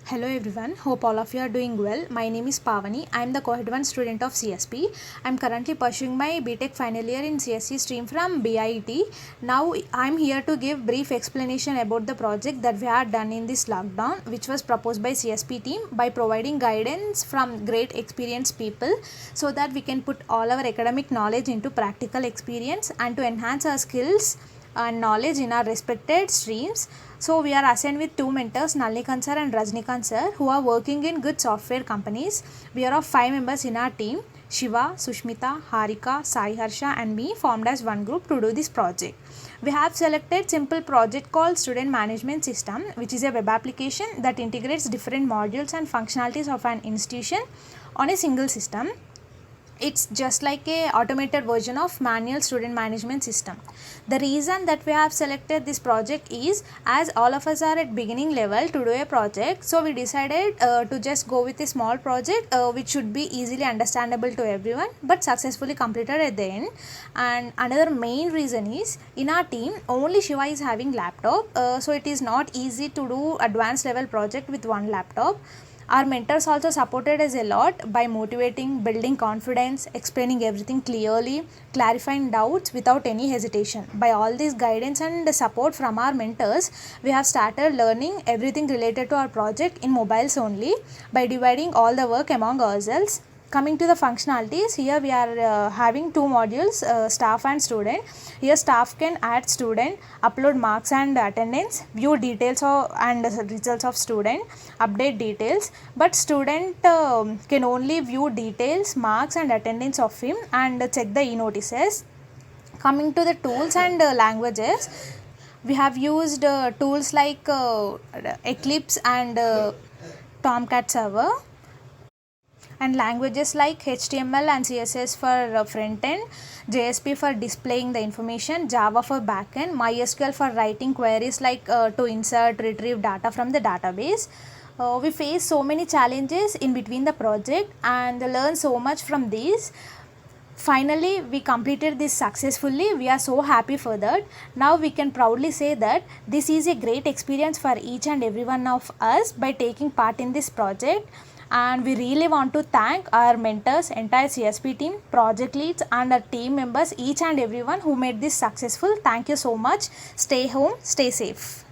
Hello everyone, hope all of you are doing well. My name is Pavani. I am the co-head 1 student of CSP. I am currently pursuing my BTech final year in CSE stream from BIT. Now I am here to give brief explanation about the project that we had done in this lockdown, which was proposed by CSP team by providing guidance from great experienced people so that we can put all our academic knowledge into practical experience and to enhance our skills and knowledge in our respected streams. So we are assigned with two mentors, Nalnikant sir and Rajnikant sir, who are working in good software companies. We are of 5 members in our team. Shiva, Sushmita, Harika, Sai Harsha and me formed as one group to do this project. We have selected simple project called Student Management System, which is a web application that integrates different modules and functionalities of an institution on a single system. It's just like a automated version of manual student management system. The reason that we have selected this project is as all of us are at beginning level to do a project, so we decided to just go with a small project which should be easily understandable to everyone but successfully completed at the end. And another main reason is in our team only Shiva is having laptop, so it is not easy to do advanced level project with one laptop. Our mentors also supported us a lot by motivating, building confidence, explaining everything clearly, clarifying doubts without any hesitation. By all this guidance and support from our mentors, we have started learning everything related to our project in mobiles only by dividing all the work among ourselves. Coming to the functionalities, here we are having two modules, staff and student. Here staff can add student, upload marks and attendance, view details and results of student, update details, but student can only view details, marks and attendance of him and check the e-notices. Coming to the tools and languages, we have used tools like Eclipse and Tomcat server, and languages like HTML and CSS for front end, JSP for displaying the information, Java for backend, MySQL for writing queries like to insert, retrieve data from the database. We face so many challenges in between the project and learn so much from these. Finally, we completed this successfully. We are so happy for that. Now we can proudly say that this is a great experience for each and every one of us by taking part in this project. And we really want to thank our mentors, entire CSP team, project leads and our team members, each and everyone who made this successful. Thank you so much. Stay home, stay safe.